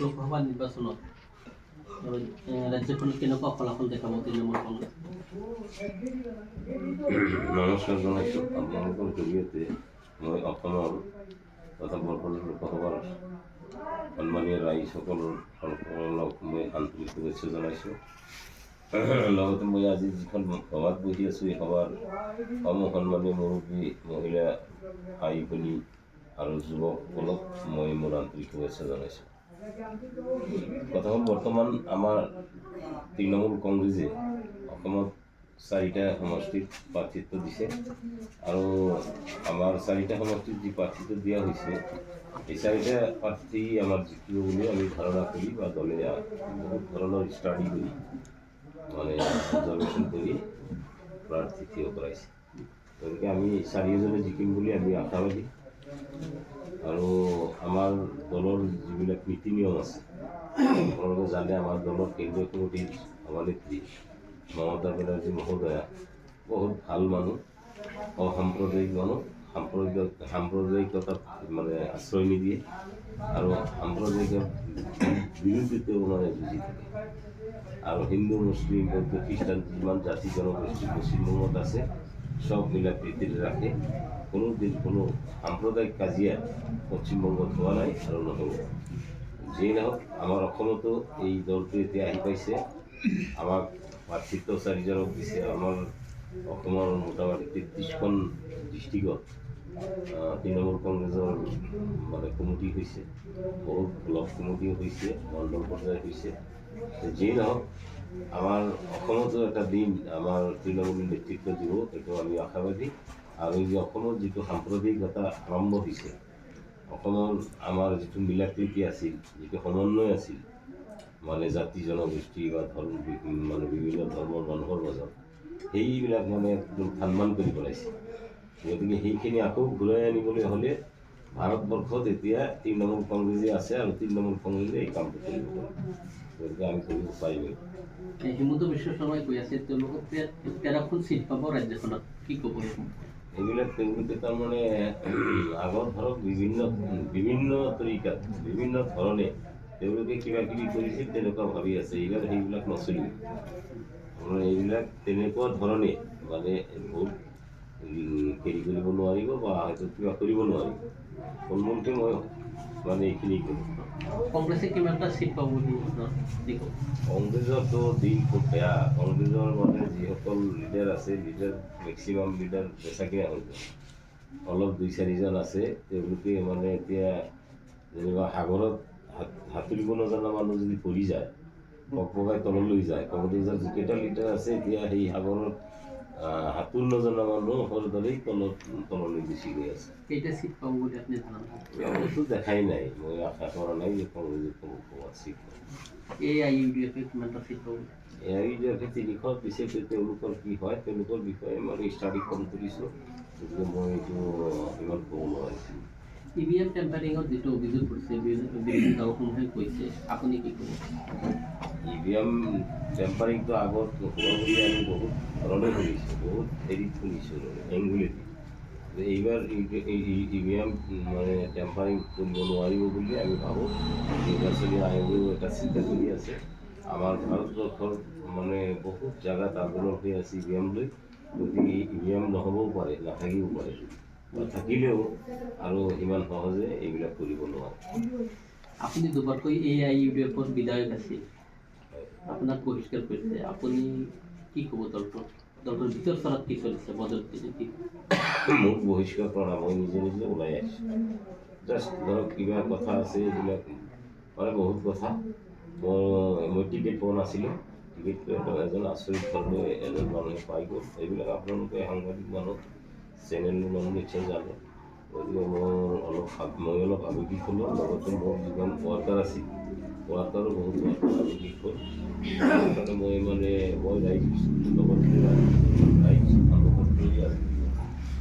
লোকসভা নিৰ্বাচনত ৰাজ্যখনত কেনেকুৱা ফলাফল দেখাব তৃণমূল কংগ্ৰেছ? নমস্কাৰ জনাইছোঁ। আপোনালোকৰ জৰিয়তে মই অসমৰ তথা বৰপেটা লোকসভাৰ সন্মানীয় ৰাইজসকলক মই আন্তৰিক শুভেচ্ছা জনাইছোঁ। লগতে মই আজি যিখন সভাত বহি আছোঁ, এই সভাৰ সন্মানীয় মুৰব্বী মহিলা ভাই ভনী আৰু যুৱকসকলক মই মোৰ আন্তৰিক শুভেচ্ছা জনাইছোঁ। কথা হ'ল, বৰ্তমান আমাৰ তৃণমূল কংগ্ৰেছে অসমত 4টা সমষ্টিত প্ৰাৰ্থিত্ব দিছে আৰু আমাৰ 4টা সমষ্টিত যি প্ৰাৰ্থিত্ব দিয়া হৈছে, এই 4টা প্ৰাৰ্থী আমাৰ জিকিব বুলি আমি ধাৰণা কৰি বা দলে বহুত ধৰণৰ ষ্টাডি কৰি মানে অবজাৰ্ভেশ্যন কৰি প্ৰাৰ্থী থিয় কৰাইছে। গতিকে আমি 4জনে জিকিম বুলি আমি আশাবাদী। আৰু আমাৰ দলৰ যিবিলাক নীতি নিয়ম আছে, আপোনালোকে জানে আমাৰ দলৰ কেন্দ্ৰীয় কমিটিৰ সভানেত্ৰী মমতা বেনাৰ্জী মহোদয়া বহুত ভাল মানুহ, অসাম্প্ৰদায়িক মানুহ, সাম্প্ৰদায়িকতাত মানে আশ্ৰয় নিদিয়ে আৰু সাম্প্ৰদায়িকৰ বিৰুদ্ধেও মানে যুঁজি থাকে। আৰু হিন্দু, মুছলিম, বৌদ্ধ, খ্ৰীষ্টান যিমান জাতি জনগোষ্ঠী পশ্চিমবংগত আছে সব মিলা প্ৰীতিৰে ৰাখে। কোনোদিন কোনো সাম্প্ৰদায়িক কাজিয়া পশ্চিমবংগত হোৱা নাই আৰু নহ'ব। যিয়ে নহওক, আমাৰ অসমতো এই দলটো এতিয়া আহি পাইছে। আমাক প্ৰাৰ্থিত্ব 4জনক দিছে। আমাৰ অসমৰ মোটামুটি 33খন ডিষ্ট্ৰিক্টত তৃণমূল কংগ্ৰেছৰ মানে কমিটি হৈছে, বহুত ব্লক কমিটিও হৈছে, মণ্ডল পৰ্যায় হৈছে। যিয়ে নহওক, আমাৰ অসমতো এটা দিন আমাৰ তৃণমূল নেতৃত্ব দিব, এইটো আমি আশাবাদী। আৰু এই যে অসমত যিটো সাম্প্ৰদায়িকতা আৰম্ভ হৈছে, অসমৰ আমাৰ যিটো মিলাপ্ৰীতি আছিল, যিটো সমন্বয় আছিল মানে জাতি জনগোষ্ঠী বা মানে বিভিন্ন ধৰ্মৰ মানুহৰ মাজত, সেইবিলাক মানে একদম সন্মান কৰি পেলাইছে। গতিকে সেইখিনি আকৌ ঘূৰাই আনিবলৈ হ'লে ভাৰতবৰ্ষত এতিয়া তৃণমূল কংগ্ৰেছে আছে আৰু তৃণমূল কংগ্ৰেছে এই কামটো কৰিব পাৰে। গতিকে আমি কৰিব পাৰিমেই। হিমন্ত বিশ্ব শৰ্মাই কৈ আছে তেওঁলোকক 13খন চিট পাব ৰাজ্যখনত, কি ক'ব? এইবিলাক তেওঁলোকে তাৰমানে আগত ধৰক বিভিন্ন তৰিকাত বিভিন্ন ধৰণে তেওঁলোকে কিবা কিবি কৰিছিল, তেনেকুৱা ভাবি আছে। এইবাৰ সেইবিলাক নচলিব। এইবিলাক তেনেকুৱা ধৰণে মানে ভোট হেৰি কৰিব নোৱাৰিব বা হয়তো কিবা কৰিব নোৱাৰিব। সম্পূৰ্ণকৈ মই মানে এইখিনি কৰোঁ। কংগ্ৰেছে কিমানটা চিট পাব বুলি কংগ্ৰেছৰতো দিন খুব বেয়া। কংগ্ৰেছৰ মানে যিসকল লিডাৰ আছে, মেক্সিমাম লিডাৰ বেচাকে হৈ গ'ল। অলপ 2-4জন আছে, তেওঁলোকে মানে এতিয়া যেনিবা সাগৰত সাঁতুৰিব নজনা মানুহ যদি পৰি যায়, পকাই তললৈ যায়। কংগ্ৰেছৰ যিকেইটা লিডাৰ আছে এতিয়া সেই সাগৰত সাঁতোৰ নজনা মানুহৰ দৰেই তললৈ গুচি গৈ আছে। কেইটা চিট পাব বুলি আপুনি জানে? এইটো দেখাই নাই, মই আশা কৰা নাই যে কংগ্ৰেছে ক'ৰবাত চিট পাব। AIUDF কিমানটা চিট পাব? AIUDF 3খন পিছে তেওঁলোকৰ কি হয়, তেওঁলোকৰ বিষয়ে মই ষ্টাডি কম কৰিছোঁ, গতিকে মই এইটো ইমান ক'ব নোৱাৰিছোঁ। EVM টেম্পাৰিঙৰ যিটো অভিযোগ কৰিছে বিৰোধী দলসমূহে কৈছে, আপুনি কি ক'ব? EVM টেম্পাৰিংটো আগত হোৱা বুলি আমি বহুত ধৰণে শুনিছোঁ, বহুত হেৰিত শুনিছোঁ, এংগুলেদি। এইবাৰ EVM মানে টেম্পাৰিং কৰিব নোৱাৰিব বুলি আমি ভাবোঁ। নিৰ্বাচনী আয়োগেও এটা চিন্তা কৰি আছে। আমাৰ ভাৰতবৰ্ষৰ মানে বহুত জেগাত আন্দোলন হৈ আছে EVM লৈ। গতিকে EVM নহ'বও পাৰে, নাথাকিবও পাৰে, বা থাকিলেও আৰু ইমান সহজে এইবিলাক কৰিব নোৱাৰে। আপুনি দুবাৰকৈ AIUDFৰ বিধায়ক আছিল, আপোনাক বহিষ্কাৰ কৰিছে, আপুনি কি ক'ব? দলটোৰ ভিতৰ চলাত কি চলিছে? মোক বহিষ্কাৰ কৰা নাই, মই নিজে ওলাই আহিছোঁ। জাষ্ট ধৰক কিবা কথা আছে, এইবিলাক মানে বহুত কথা। মই টিকেট পোৱা নাছিলোঁ, টিকেট এজন আচৰিত ধৰণে এজন মানুহে পাই গ'ল। এইবিলাক আপোনালোকে সাংবাদিক মানুহ, চেনেলৰ মানুহ নিশ্চয় জানে। গতিকে মই অলপ আৱেগিক হ'লোঁ। লগতে মোৰ যিমান ৱাৰ্কাৰ আছিল, ৱাৰ্কাৰো বহুত আৱেগিক হ'ল। সেইকাৰণে মই ৰাইজ লগত ৰাইজ আন্দোলন কৰি আছোঁ।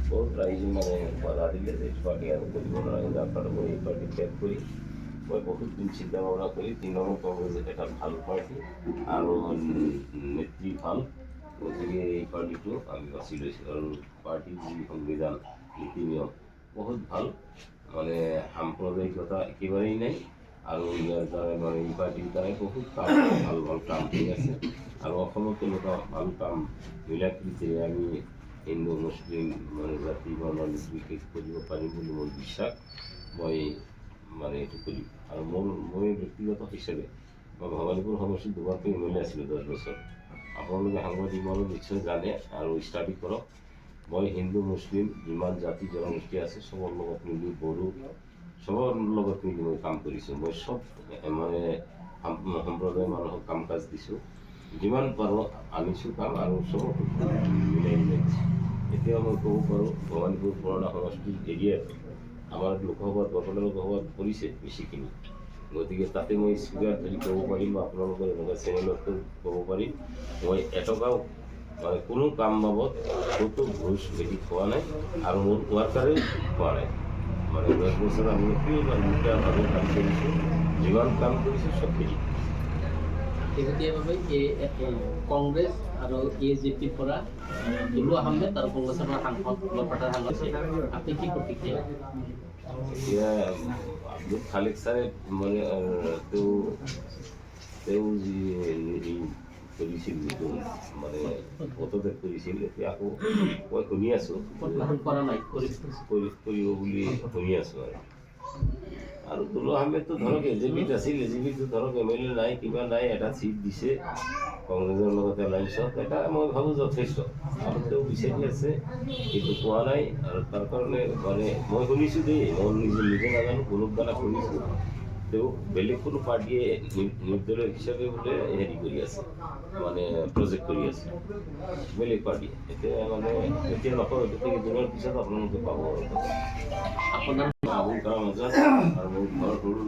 বহুত ৰাইজে মানে বাধা দিলে যে পাৰ্টি আৰু কৰিব নালাগে, যাৰ কাৰণে মই এই পাৰ্টি ত্যাগ কৰি মই বহুত দিন চিন্তা ভাৱনা কৰি তৃণমূল কংগ্ৰেছ এটা ভাল পাৰ্টি আৰু নেত্ৰী ভাল, গতিকে এই পাৰ্টিটো আমি বাছি লৈছোঁ। আৰু পাৰ্টিৰ যি সংবিধান নীতি নিয়ম বহুত ভাল, মানে সাম্প্ৰদায়িকতা একেবাৰেই নাই আৰু ইয়াৰ দ্বাৰাই মানে এই পাৰ্টিৰ দ্বাৰাই বহুত কাম ভাল ভাল কাম কৰি আছে আৰু অসমত তেনেকুৱা ভাল কাম মিলাপ্ৰীতিৰে আমি হিন্দু মুছলিম মানে জাতি বৰ্ণ নিৰ্বিশেষ কৰিব পাৰিম বুলি মোৰ বিশ্বাস মই মানে এইটো কৰিম আৰু মই ব্যক্তিগত হিচাপে মই ভৱানীপুৰ সমষ্টিত দুবাৰকৈ MLA আছিলোঁ 10 বছৰ আপোনালোকে সাংবাদিকসকলে নিশ্চয় জানে আৰু ষ্টাডি কৰক মই হিন্দু মুছলিম যিমান জাতি জনগোষ্ঠী আছে চবৰ লগত মিলি বড়ো চবৰ লগত মিলি মই কাম কৰিছোঁ মই চব মানে সম্প্ৰদায়ৰ মানুহক কাম কাজ দিছোঁ যিমান পাৰোঁ আনিছোঁ কাম আৰু চবক মিলাই মিলাই দিছোঁ এতিয়া মই ক'ব পাৰোঁ ভৱানীপুৰ পুৰণা সমষ্টিৰ এৰিয়াত আমাৰ লোকসভাত বৰ্তমান লোকসভাত পৰিছে বেছিখিনি গতিকে তাতে মই স্পীকাৰ ধৰি ক'ব পাৰিম বা আপোনালোকৰ এনেকুৱা চেনেলতো ক'ব পাৰিম মই এটকাও মানে কোনো কাম বাবদ ক'তো ঘুষ বেছি খোৱা নাই আৰু মোৰ ৱাৰ্কাৰে খোৱা নাই মানে 10 বছৰ আমি মুক্তভাৱে কাম কৰিছোঁ যিমান কাম কৰিছোঁ চবখিনি শেহতীয়াভাৱে কংগ্ৰেছ আৰু AJPৰ পৰা দুলু আহমেদ আৰু কংগ্ৰেছৰ পৰা সাংসদ বৰপেটাৰ সাংসদ আপুনি কি প্ৰতিক্ৰিয়া এতিয়া আব্দুল খালেক ছাৰে মানে তেওঁ যি কৰিছিল যিটো মানে পদত্যাগ কৰিছিল এতিয়া আকৌ মই শুনি আছোঁ কৰা নাই কৰিব বুলি শুনি আছোঁ আৰু দুলু আহমেদটো ধৰক AJPত আছিল AJPটো ধৰক MLA নাই কিবা নাই এটা চিট দিছে কংগ্ৰেছৰ লগত এলায়েন্সত এটা মই ভাবোঁ যথেষ্ট আৰু তেওঁ বিচাৰি আছে কিন্তু পোৱা নাই আৰু তাৰ কাৰণে মানে মই শুনিছোঁ দেই মই নিজে নাজানো কোনোক দ্বাৰা শুনিছোঁ তেওঁ বেলেগ কোনো পাৰ্টীয়ে নিৰ্দলীয় হিচাপে বোলে হেৰি কৰি আছে মানে প্ৰজেক্ট কৰি আছে বেলেগ পাৰ্টীয়ে এতিয়া মানে এতিয়া নকওঁ এতিয়া কেইদিনমান পিছত আপোনালোকে পাব আপোনাৰ আবুল কালাম আজাদ আৰু মোৰ ঘৰ হ'ল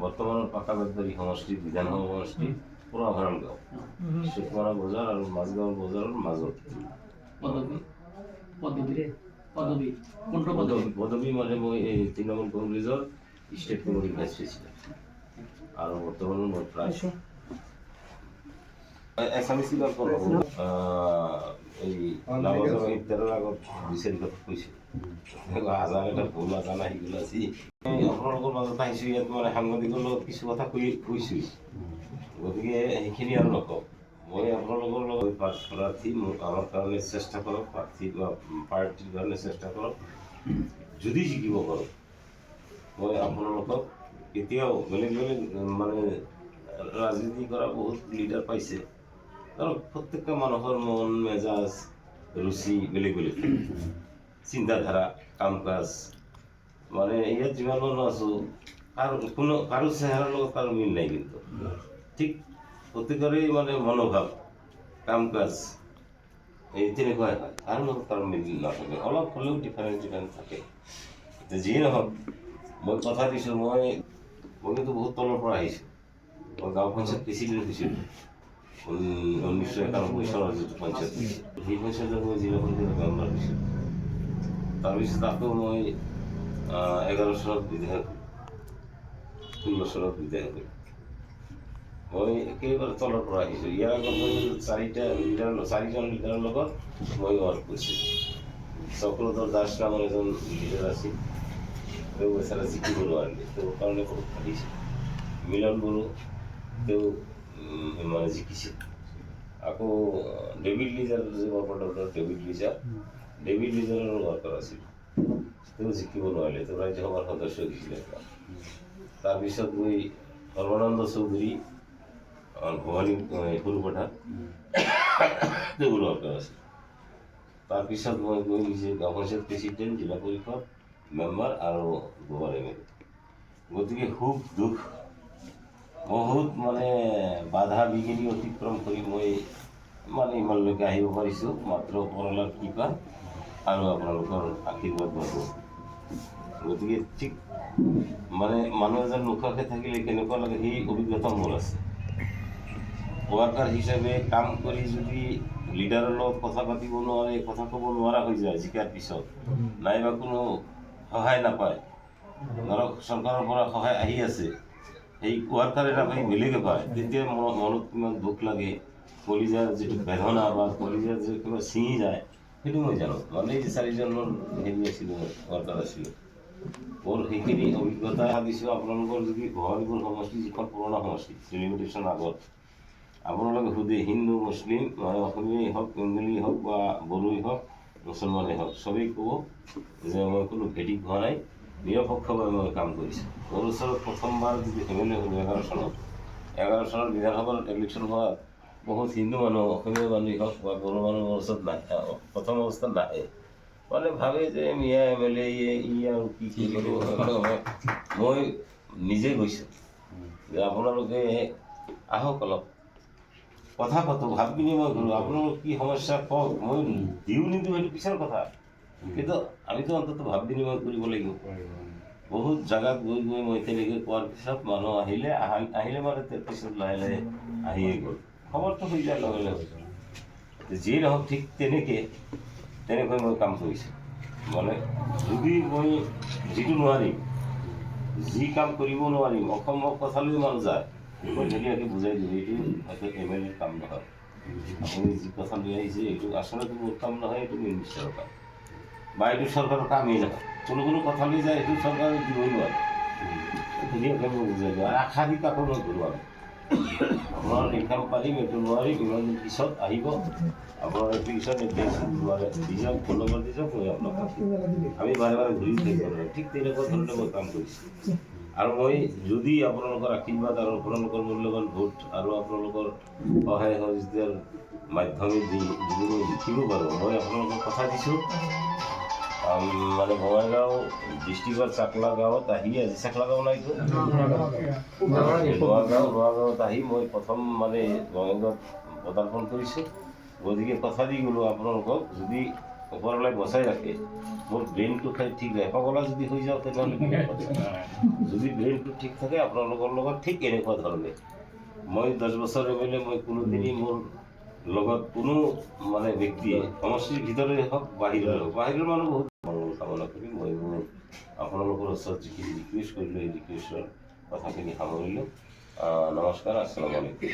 বৰ্তমানৰ পাকাবাৰী সমষ্টিৰ বিধানসভা সমষ্টিৰ পুৰা ভৰাল গাঁও চুকমাৰা বজাৰ আৰু মাজগাঁও বজাৰৰ মাজত পদবী মানে মই এই তৃণমূল কংগ্ৰেছৰ ষ্টেট কমিটিৰ ভাইচ প্ৰেচিডেণ্ট আৰু বৰ্তমান মই প্ৰায় এছামিছ কিবা এই লাভজনক ইফতাৰৰ আগত বিচাৰি কথা কৈছোঁ হাজাৰ এটা ভুল নাজানা সেইগুলো আছে আপোনালোকৰ মাজত আহিছোঁ ইয়াত মানে সাংবাদিকৰ লগত কিছু কথা কৈছোঁ গতিকে সেইখিনি আৰু নকওঁ মই আপোনালোকৰ লগত প্ৰাৰ্থী আমাৰ কাৰণে চেষ্টা কৰক প্ৰাৰ্থী বা পাৰ্টীৰ কাৰণে চেষ্টা কৰক যদি জিকিব পাৰোঁ মই আপোনালোকক কেতিয়াও বেলেগ বেলেগ মানে ৰাজনীতি কৰা বহুত লিডাৰ পাইছে ধৰক প্ৰত্যেকটা মানুহৰ মন মেজাজ ৰুচি বেলেগ বেলেগ চিন্তাধাৰা কাম কাজ মানে ইয়াত যিমান মানুহ আছোঁ কাৰো চেহেৰাৰ লগত কাৰো মিল নাই কিন্তু ঠিক প্ৰত্যেকৰে মানে মনোভাৱ কাম কাজ এই তেনেকুৱাই হয় কাৰো লগত কাৰো মিল নাথাকে অলপ হ'লেও ডিফাৰেঞ্চ থাকে যিয়ে নহওক মই কথা দিছোঁ মই কিন্তু বহুত তলৰ পৰা আহিছোঁ মই গাঁও পঞ্চায়ত প্ৰেচিডেণ্ট হৈছিলোঁ 1991 চনৰ যিটো পঞ্চায়ত সেই পঞ্চায়তৰ মই জিলা পঞ্চায়তৰ মেম্বাৰ হৈছিলোঁ তাৰপিছত আকৌ মই 11 চনত বিধায়ক 16 চনত বিধায়ক মই একেবাৰে তলৰ পৰা আহিছোঁ ইয়াৰ আগত মই চাৰিজন লিডাৰৰ লগত মই ৱৰ্ক কৰিছিলোঁ চক্ৰধৰ দাস নামৰ এজন লিডাৰ আছিল তেওঁ বেচাৰা জিকিব নোৱাৰিলে তেওঁৰ কাৰণে বহুত ভাবিছিল মিলন বড়ো তেওঁ মানে জিকিছিল আকৌ ডেভিড লিজাৰ যে বৰপেটাৰ ডেভিড লিজাৰৰ ৱৰ্কাৰ আছিল তেওঁ জিকিব নোৱাৰিলে তেওঁ ৰাজ্যসভাৰ সদস্য হৈছিলে তাৰপিছত গৈ সৰ্বানন্দ চৌধুৰী ভৱানী সৰুপেটা তেওঁৰ ৱৰ্কাৰ আছিল তাৰপিছত মই গৈ নিজে গাঁও পঞ্চায়ত প্ৰেচিডেণ্ট জিলা পৰিষদ মেম্বাৰ আৰু দুবাৰ MLA গতিকে সুখ দুখ বহুত মানে বাধা বিঘিনি অতিক্ৰম কৰি মই মানে ইমানলৈকে আহিব পাৰিছোঁ মাত্ৰ ওপৰৱালাৰ কৃপা আৰু আপোনালোকৰ আশীৰ্বাদ পাব গতিকে ঠিক মানে মানুহ এজন মুখাকে থাকিলে কেনেকুৱা লাগে সেই অভিজ্ঞতা মোৰ আছে ৱৰ্কাৰ হিচাপে কাম কৰি যদি লিডাৰৰ লগত কথা পাতিব নোৱাৰে কথা ক'ব নোৱাৰা হৈ যায় জিকাৰ পিছত নাইবা কোনো সহায় নাপায় ধৰক চৰকাৰৰ পৰা সহায় আহি আছে সেই ৱাৰ্কাৰে নাপাই বেলেগে পায় তেতিয়া মনত কিমান দুখ লাগে কলিজাৰ যিটো বেদনা বা কলিজাৰ যে কিবা ছিঙি যায় সেইটো মই জানো মানে এই যে 4জনৰ হেৰি আছিলোঁ ৱাৰ্কাৰ আছিলোঁ মোৰ সেইখিনি অভিজ্ঞতা দিছোঁ। আপোনালোকৰ যদি গোহালিবোৰ সমষ্টি যিখন পুৰণা সমষ্টি লিমিটেশ্যন আগত আপোনালোকে সুধে হিন্দু মুছলিম মানে অসমীয়াই হওক বেংগলী হওক বা বড়োই হওক মুছলমানেই হওক চবেই ক'ব যে মই কোনো ভেটিক হোৱা নাই, নিৰপেক্ষভাৱে মই কাম কৰিছোঁ। মোৰ ওচৰত প্ৰথমবাৰ যদি এম এল এ হ'লোঁ 11 চনত বিধানসভাত ইলেকশ্যন হোৱা বহুত হিন্দু মানুহ অসমীয়া মানুহেই হওক বা বড়ো মানুহৰ ওচৰত নাহে, প্ৰথম অৱস্থাত নাহে, মানে ভাবে যে মিয়া এম এল এ ই আৰু কি কৰিব। মই নিজে গৈছোঁ যে আপোনালোকে আহক অলপ কথা পাতোঁ, ভাৱ বিনিময় কৰোঁ, আপোনালোকৰ কি সমস্যা কওক, মই দিওঁ নিদিওঁ সেইটো পিছৰ কথা, কিন্তু আমিতো অন্ততঃ ভাৱ বিনিময় কৰিব লাগিব। বহুত জাগাত গৈ গৈ মই তেনেকৈ কোৱাৰ পিছত মানুহ আহিলে মানে তাৰ পিছত লাহে লাহে আহিয়ে গ'ল, খবৰটো হৈ যায় লগে লগে। যিয়ে নহওক ঠিক তেনেকৈ মই কাম কৰিছোঁ। মানে যদি মই যিটো নোৱাৰিম, যি কাম কৰিব নোৱাৰিম, অসম্ভৱ কথালৈও মানুহ যায়, মই ধুনীয়াকৈ বুজাই দিওঁ এইটো হয়তো এম এল এৰ কাম নহয়, আপুনি যি কথা লৈ আহিছে এইটো আচলতে মোৰ কাম নহয়, এইটো মিনিষ্টাৰৰ কাম বা এইটো চৰকাৰৰ কামেই নহয়। কোনো কথা লৈ যায় এইটো চৰকাৰে দিবই নোৱাৰে, ধুনীয়াকৈ মই বুজাই দিওঁ। আৰু আশা দি কাকো মই ঘূৰোৱা নাই, আপোনাৰ এই কাম পাৰিম এইটো নোৱাৰিম, ইমান দিন পিছত আহিব আপোনাৰ এপ্লিকেশ্যন নোৱাৰে দি যাওক, ফোন নম্বৰ দি যাওক, মই আপোনাক আমি বাৰে বাৰে ঘূৰি থাকিব নোৱাৰোঁ। ঠিক তেনেকুৱা ধৰণে মই কাম কৰিছোঁ। আৰু মই যদি আপোনালোকৰ আশীৰ্বাদ আৰু আপোনালোকৰ মূল্যৱান ভোট আৰু আপোনালোকৰ সহায় সহযোগিতাৰ মাধ্যমেদি যদি মই জিকিব পাৰোঁ, মই আপোনালোকক কথা দিছোঁ মানে বঙাইগাঁও ডিষ্ট্ৰিক্টৰ চাকলা গাঁৱত আহি, আজি চাকলা গাঁও নাইতো, নগাঁৱত আহি মই প্ৰথম মানে বঙাইগাঁৱত পদাৰ্পণ কৰিছোঁ। গতিকে কথা দি গ'লোঁ আপোনালোকক, যদি ওপৰলৈ বচাই ৰাখে, মোৰ ব্ৰেইনটো ঠিক ৰাখে, পগলা যদি হৈ যাওঁ তেনেহ'লে যদি ব্ৰেইনটো ঠিক থাকে আপোনালোকৰ লগত ঠিক এনেকুৱা ধৰণে মই 10 বছৰ এম এল এ, মই কোনোদিনেই মোৰ লগত কোনো মানে ব্যক্তিয়ে সমষ্টিৰ ভিতৰে হওক বাহিৰৰে হওক, বাহিৰৰ মানুহ বহুত মংগল কামনা কৰি মই মোৰ আপোনালোকৰ ওচৰত যিখিনি ৰিকুৱেষ্ট কৰিলোঁ এই ৰিকুৱেষ্টৰ কথাখিনি সামৰিলোঁ। নমস্কাৰ, আসসালামু আলাইকুম।